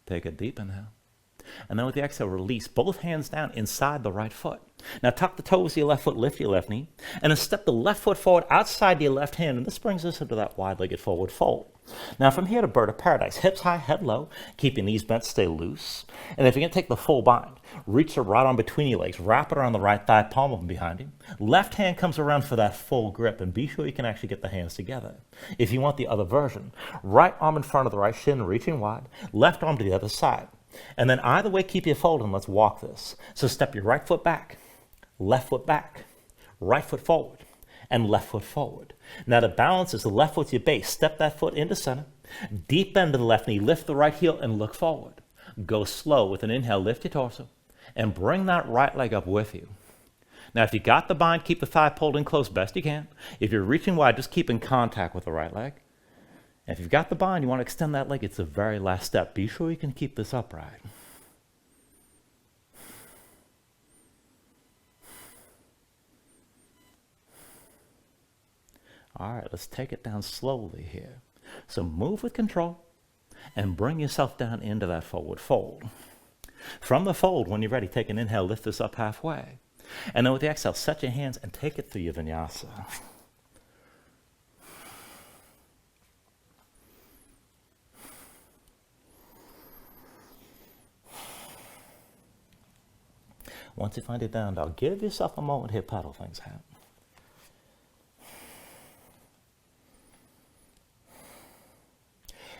Take a deep inhale. And then with the exhale, release both hands down inside the right foot. Now tuck the toes of your left foot, lift your left knee, and then step the left foot forward outside your left hand, and this brings us into that wide-legged forward fold. Now from here to bird of paradise, hips high, head low, keep your knees bent, stay loose. And if you're going to take the full bind, reach the right arm between your legs, wrap it around the right thigh, palm of them behind you. Left hand comes around for that full grip, and be sure you can actually get the hands together. If you want the other version, right arm in front of the right shin, reaching wide, left arm to the other side. And then either way, keep your fold, and let's walk this. So step your right foot back, left foot back, right foot forward, and left foot forward. Now the balance is the left foot's your base. Step that foot into center, deep bend to the left knee, lift the right heel, and look forward. Go slow with an inhale, lift your torso, and bring that right leg up with you. Now if you got the bind, keep the thigh pulled in close best you can. If you're reaching wide, just keep in contact with the right leg. And if you've got the bind, you want to extend that leg, it's the very last step. Be sure you can keep this upright. All right, let's take it down slowly here. So move with control and bring yourself down into that forward fold. From the fold, when you're ready, take an inhale, lift this up halfway. And then with the exhale, set your hands and take it through your vinyasa. Once you find it down dog, give yourself a moment here, pedal things out.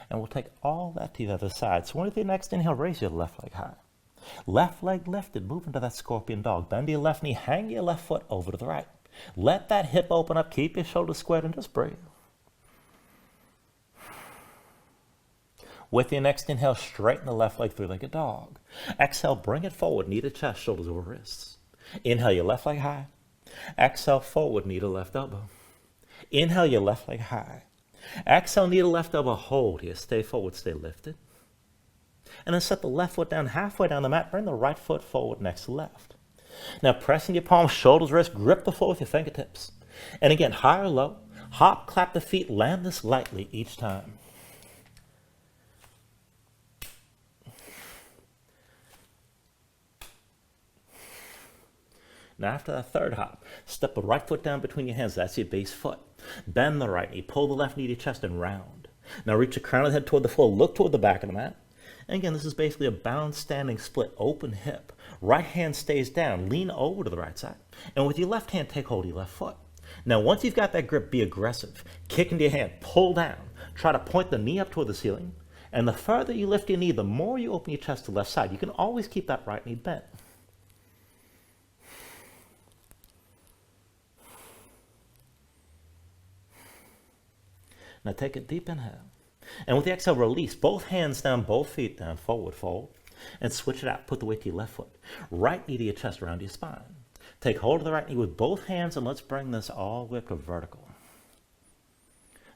And we'll take all that to the other side. So with your next inhale, raise your left leg high. Left leg lifted, move into that scorpion dog. Bend your left knee, hang your left foot over to the right. Let that hip open up, keep your shoulders squared, and just breathe. With your next inhale, straighten the left leg, three-legged dog. Exhale, bring it forward, knee to chest, shoulders over wrists. Inhale your left leg high. Exhale, forward, knee to left elbow. Inhale your left leg high. Exhale, knee to left elbow, hold here, stay forward, stay lifted. And then set the left foot down halfway down the mat, bring the right foot forward next to left. Now pressing your palms, shoulders, wrists, grip the floor with your fingertips. And again, high or low, hop, clap the feet, land this lightly each time. Now after that third hop, step the right foot down between your hands, that's your base foot. Bend the right knee, pull the left knee to your chest and round. Now reach the crown of the head toward the floor, look toward the back of the mat. And again, this is basically a balanced standing split, open hip. Right hand stays down, lean over to the right side. And with your left hand, take hold of your left foot. Now once you've got that grip, be aggressive. Kick into your hand, pull down. Try to point the knee up toward the ceiling. And the further you lift your knee, the more you open your chest to the left side. You can always keep that right knee bent. Now take a deep inhale. And with the exhale, release both hands down, both feet down, forward fold. And switch it out. Put the weight to your left foot. Right knee to your chest, around your spine. Take hold of the right knee with both hands, and let's bring this all the way up to vertical.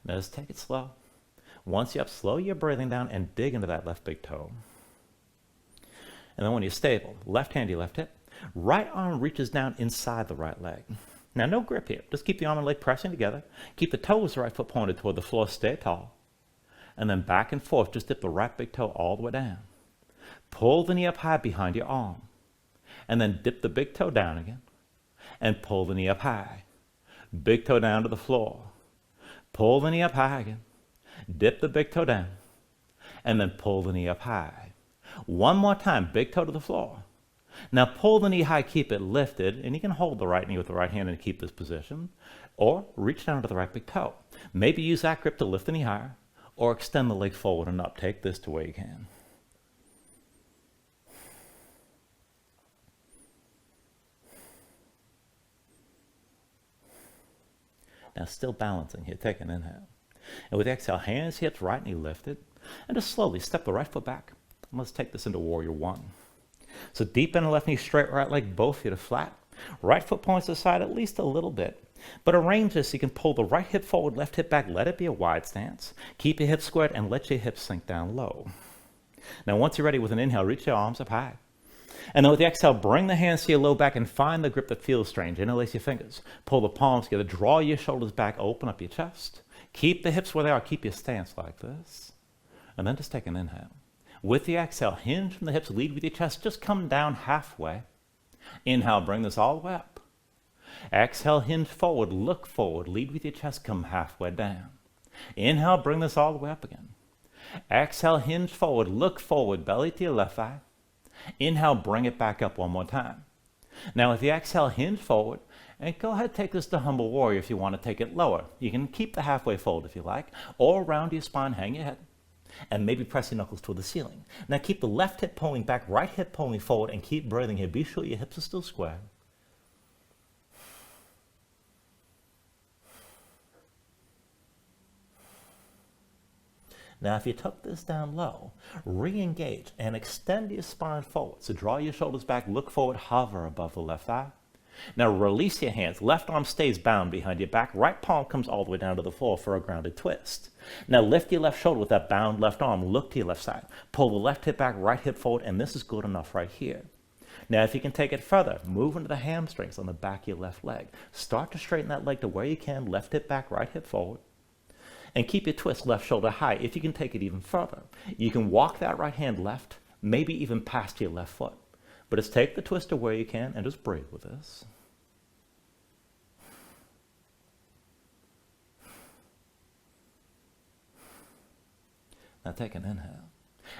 Now just take it slow. Once you're up, slow your breathing down and dig into that left big toe. And then when you're stable, left hand to your left hip. Right arm reaches down inside the right leg. Now, no grip here. Just keep the arm and leg pressing together. Keep the toes of the right foot pointed toward the floor. Stay tall. And then back and forth. Just dip the right big toe all the way down. Pull the knee up high behind your arm. And then dip the big toe down again. And pull the knee up high. Big toe down to the floor. Pull the knee up high again. Dip the big toe down. And then pull the knee up high. One more time. Big toe to the floor. Now pull the knee high, keep it lifted, and you can hold the right knee with the right hand and keep this position, or reach down to the right big toe. Maybe use that grip to lift the knee higher, or extend the leg forward and up. Take this to where you can. Now still balancing here, take an inhale. And with the exhale, hands, hips, right knee lifted, and just slowly step the right foot back. And let's take this into warrior one. So deep in the left knee, straight right leg, both feet are flat. Right foot points to the side at least a little bit. But arrange this so you can pull the right hip forward, left hip back. Let it be a wide stance. Keep your hips squared and let your hips sink down low. Now once you're ready with an inhale, reach your arms up high. And then with the exhale, bring the hands to your low back and find the grip that feels strange. Interlace your fingers. Pull the palms together. Draw your shoulders back. Open up your chest. Keep the hips where they are. Keep your stance like this. And then just take an inhale. With the exhale, hinge from the hips, lead with your chest, just come down halfway. Inhale, bring this all the way up. Exhale, hinge forward, look forward, lead with your chest, come halfway down. Inhale, bring this all the way up again. Exhale, hinge forward, look forward, belly to your left thigh. Inhale, bring it back up one more time. Now with the exhale, hinge forward, and go ahead, take this to humble warrior if you want to take it lower. You can keep the halfway fold if you like, or around your spine, hang your head, and maybe press your knuckles toward the ceiling. Now keep the left hip pulling back, right hip pulling forward, and keep breathing here. Be sure your hips are still square. Now, if you tuck this down low, re-engage and extend your spine forward. So draw your shoulders back, look forward, hover above the left thigh. Now release your hands. Left arm stays bound behind your back. Right palm comes all the way down to the floor for a grounded twist. Now lift your left shoulder with that bound left arm. Look to your left side. Pull the left hip back, right hip forward, and this is good enough right here. Now, if you can take it further, move into the hamstrings on the back of your left leg. Start to straighten that leg to where you can. Left hip back, right hip forward. And keep your twist left shoulder high. If you can take it even further, you can walk that right hand left, maybe even past your left foot. But just take the twist to where you can and just breathe with this. Now take an inhale.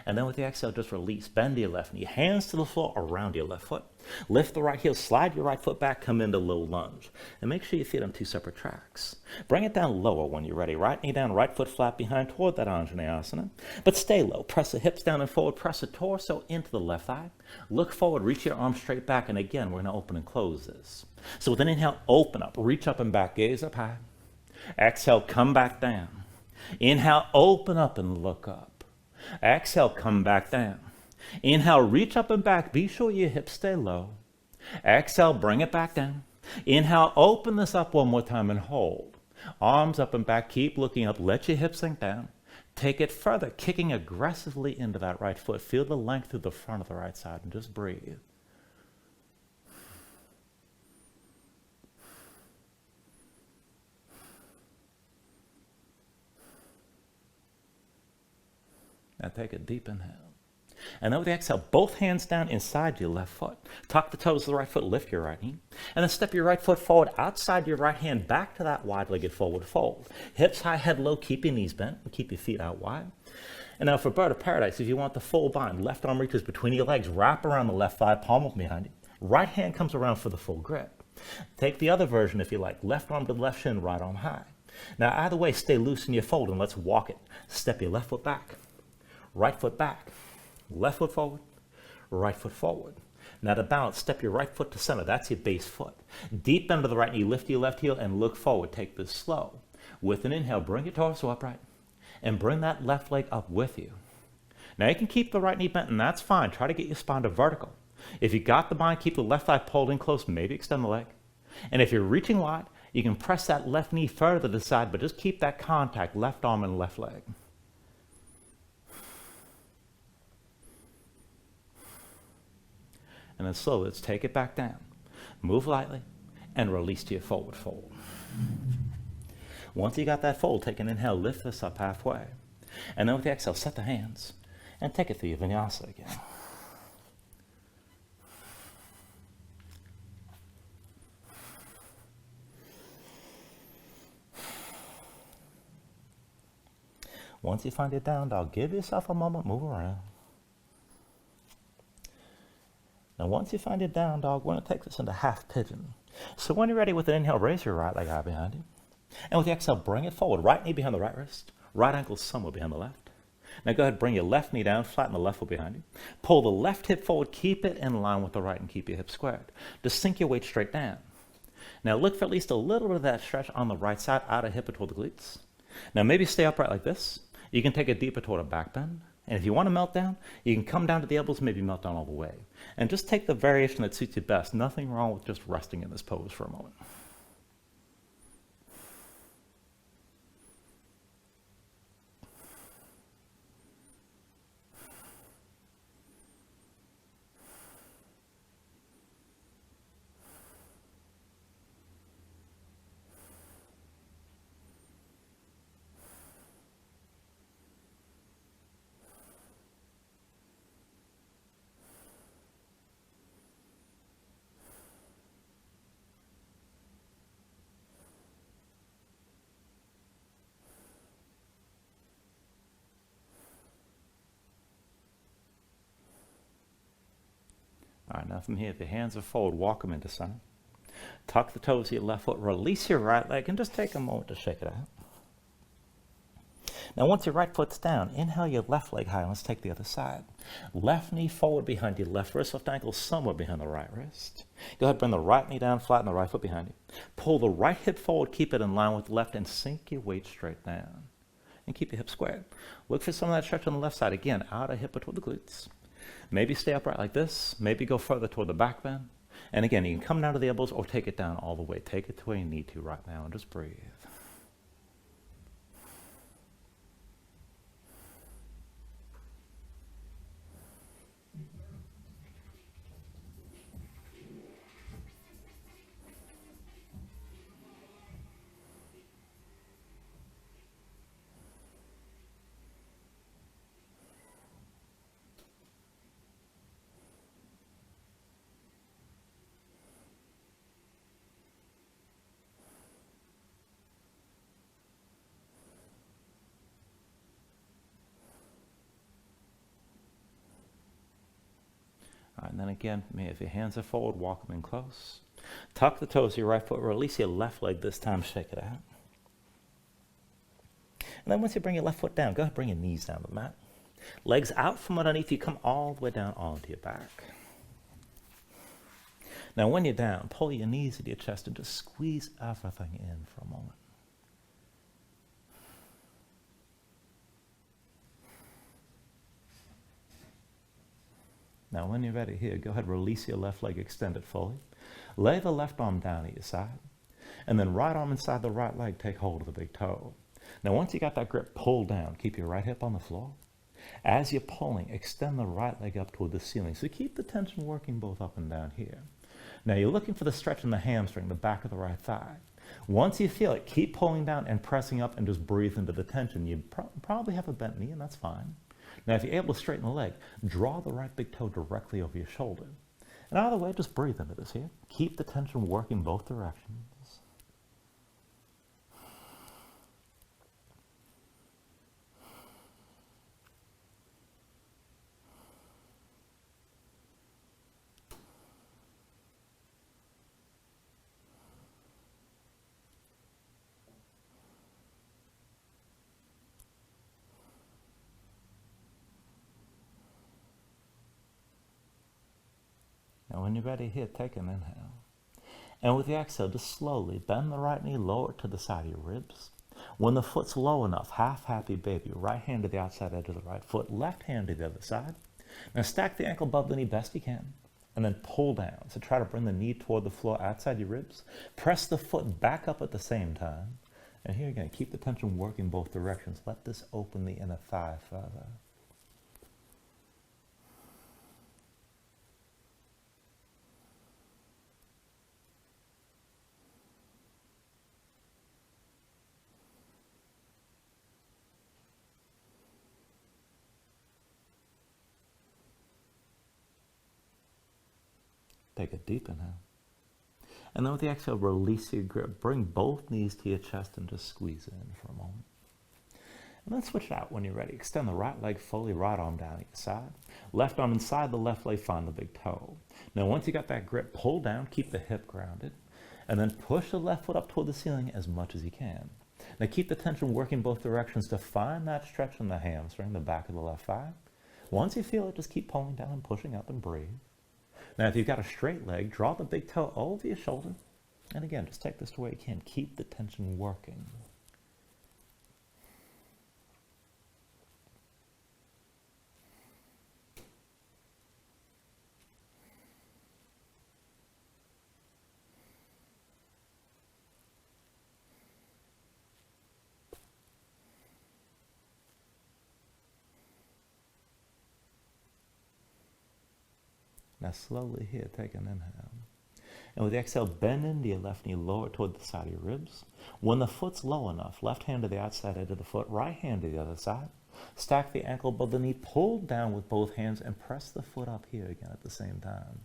And then with the exhale, just release. Bend your left knee, hands to the floor around your left foot. Lift the right heel, slide your right foot back, come into low lunge. And make sure you feet on two separate tracks. Bring it down lower when you're ready. Right knee down, right foot flat behind toward that Anjaneyasana. But stay low. Press the hips down and forward. Press the torso into the left thigh. Look forward, reach your arms straight back. And again, we're going to open and close this. So with an inhale, open up, reach up and back, gaze up high. Exhale, come back down. Inhale, open up and look up. Exhale, come back down. Inhale, reach up and back. Be sure your hips stay low. Exhale, bring it back down. Inhale, open this up one more time and hold. Arms up and back. Keep looking up. Let your hips sink down. Take it further, kicking aggressively into that right foot. Feel the length through the front of the right side and just breathe. Now take a deep inhale. And then with the exhale, both hands down inside your left foot. Tuck the toes of the right foot, lift your right knee. And then step your right foot forward outside your right hand back to that wide-legged forward fold. Hips high, head low, keep your knees bent, and keep your feet out wide. And now for bird of paradise, if you want the full bind, left arm reaches between your legs, wrap around the left thigh, palm up behind you. Right hand comes around for the full grip. Take the other version if you like, left arm to the left shin, right arm high. Now either way, stay loose in your fold and let's walk it. Step your left foot back. Right foot back, left foot forward, right foot forward. Now to balance, step your right foot to center. That's your base foot. Deep bend to the right knee, lift your left heel and look forward. Take this slow. With an inhale, bring your torso upright and bring that left leg up with you. Now you can keep the right knee bent and that's fine. Try to get your spine to vertical. If you got the bind, keep the left thigh pulled in close, maybe extend the leg. And if you're reaching wide, you can press that left knee further to the side, but just keep that contact, left arm and left leg. And then slowly, let's take it back down. Move lightly and release to your forward fold. Once you got that fold, take an inhale, lift this up halfway. And then with the exhale, set the hands and take it through your Vinyasa again. Once you find your down dog, give yourself a moment, move around. Now, once you find your down dog, we're going to take this into half pigeon. So when you're ready with an inhale, raise your right leg high behind you. And with the exhale, bring it forward. Right knee behind the right wrist. Right ankle somewhere behind the left. Now go ahead, bring your left knee down, flatten the left foot behind you. Pull the left hip forward, keep it in line with the right and keep your hips squared. Just sink your weight straight down. Now look for at least a little bit of that stretch on the right side, out of hip toward the glutes. Now maybe stay upright like this. You can take it deeper toward a back bend. And if you want to melt down, you can come down to the elbows, maybe melt down all the way. And just take the variation that suits you best. Nothing wrong with just resting in this pose for a moment. right, now from here, if your hands are forward, walk them into center. Tuck the toes of your left foot, release your right leg, and just take a moment to shake it out. Now, once your right foot's down, inhale your left leg high. Let's take the other side. Left knee forward behind your left wrist, left ankle somewhere behind the right wrist. Go ahead, bring the right knee down flat and the right foot behind you. Pull the right hip forward, keep it in line with the left, and sink your weight straight down. And keep your hips squared. Look for some of that stretch on the left side. Again, outer hip toward the glutes. Maybe stay upright like this. Maybe go further toward the back bend. And again, you can come down to the elbows or take it down all the way. Take it to where you need to right now and just breathe. All right, and then again, if your hands are forward, walk them in close. Tuck the toes of your right foot, release your left leg this time, shake it out. And then once you bring your left foot down, go ahead and bring your knees down to the mat. Legs out from underneath you, come all the way down onto your back. Now when you're down, pull your knees into your chest and just squeeze everything in for a moment. Now when you're ready here, go ahead, release your left leg, extend it fully. Lay the left arm down at your side. And then right arm inside the right leg, take hold of the big toe. Now once you got that grip, pull down. Keep your right hip on the floor. As you're pulling, extend the right leg up toward the ceiling. So keep the tension working both up and down here. Now you're looking for the stretch in the hamstring, the back of the right thigh. Once you feel it, keep pulling down and pressing up and just breathe into the tension. You probably have a bent knee, and that's fine. Now, if you're able to straighten the leg, draw the right big toe directly over your shoulder. And either way, just breathe into this here. Keep the tension working both directions. Now when you're ready here, take an inhale. And with the exhale, just slowly bend the right knee, lower it to the side of your ribs. When the foot's low enough, half happy baby, right hand to the outside edge of the right foot, left hand to the other side. Now stack the ankle above the knee best you can, and then pull down. So try to bring the knee toward the floor outside your ribs. Press the foot back up at the same time. And here again, keep the tension working both directions. Let this open the inner thigh further. Take a deep inhale. And then with the exhale, release your grip. Bring both knees to your chest and just squeeze in for a moment. And then switch it out when you're ready. Extend the right leg fully, right arm down at your side. Left arm inside the left leg, find the big toe. Now once you got that grip, pull down, keep the hip grounded, and then push the left foot up toward the ceiling as much as you can. Now keep the tension working both directions to find that stretch in the hamstring, the back of the left thigh. Once you feel it, just keep pulling down and pushing up and breathe. Now, if you've got a straight leg, draw the big toe over your shoulder. And again, just take this to where you can. Keep the tension working. Now slowly here, take an inhale. And with the exhale, bend into your left knee, lower toward the side of your ribs. When the foot's low enough, left hand to the outside edge of the foot, right hand to the other side. Stack the ankle above the knee, pull down with both hands, and press the foot up here again at the same time.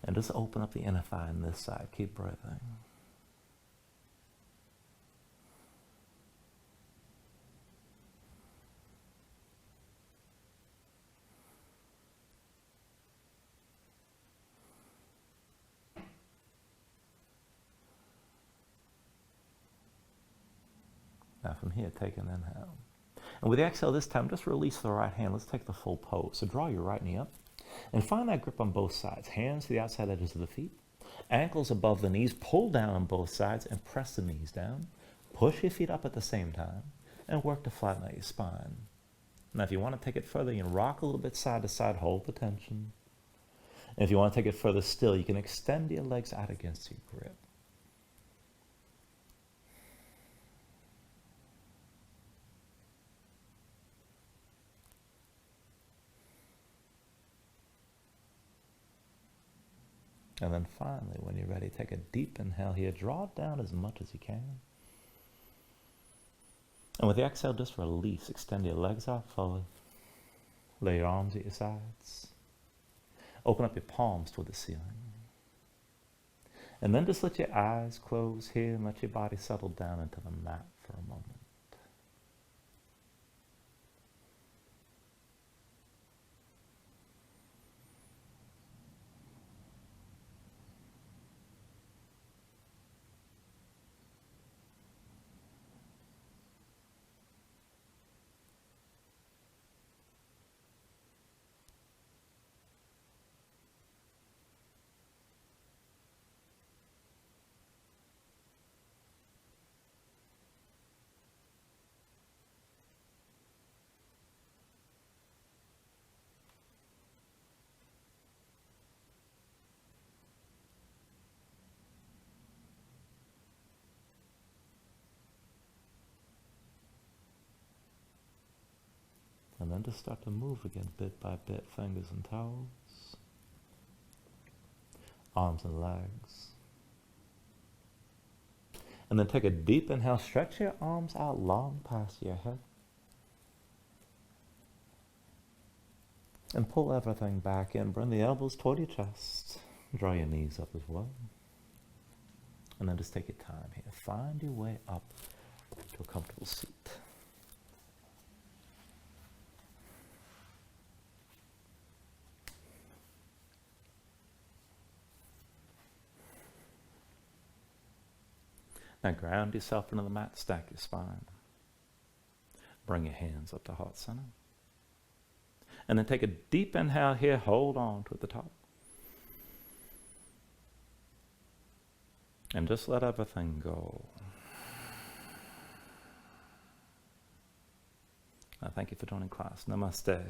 And just open up the inner thigh on this side. Keep breathing. Now from here, take an inhale. And with the exhale this time, just release the right hand. Let's take the full pose. So draw your right knee up and find that grip on both sides. Hands to the outside edges of the feet. Ankles above the knees. Pull down on both sides and press the knees down. Push your feet up at the same time and work to flatten out your spine. Now if you want to take it further, you can rock a little bit side to side, hold the tension. And if you want to take it further still, you can extend your legs out against your grip. And then finally, when you're ready, take a deep inhale here. Draw it down as much as you can. And with the exhale, just release. Extend your legs out fully. Lay your arms at your sides. Open up your palms toward the ceiling. And then just let your eyes close here and let your body settle down into the mat for a moment. And then just start to move again, bit by bit, fingers and toes, arms and legs. And then take a deep inhale, stretch your arms out long past your head. And pull everything back in, bring the elbows toward your chest, draw your knees up as well. And then just take your time here, find your way up to a comfortable seat. Now ground yourself into the mat, stack your spine. Bring your hands up to heart center. And then take a deep inhale here, hold on to the top. And just let everything go. Thank you for joining class. Namaste.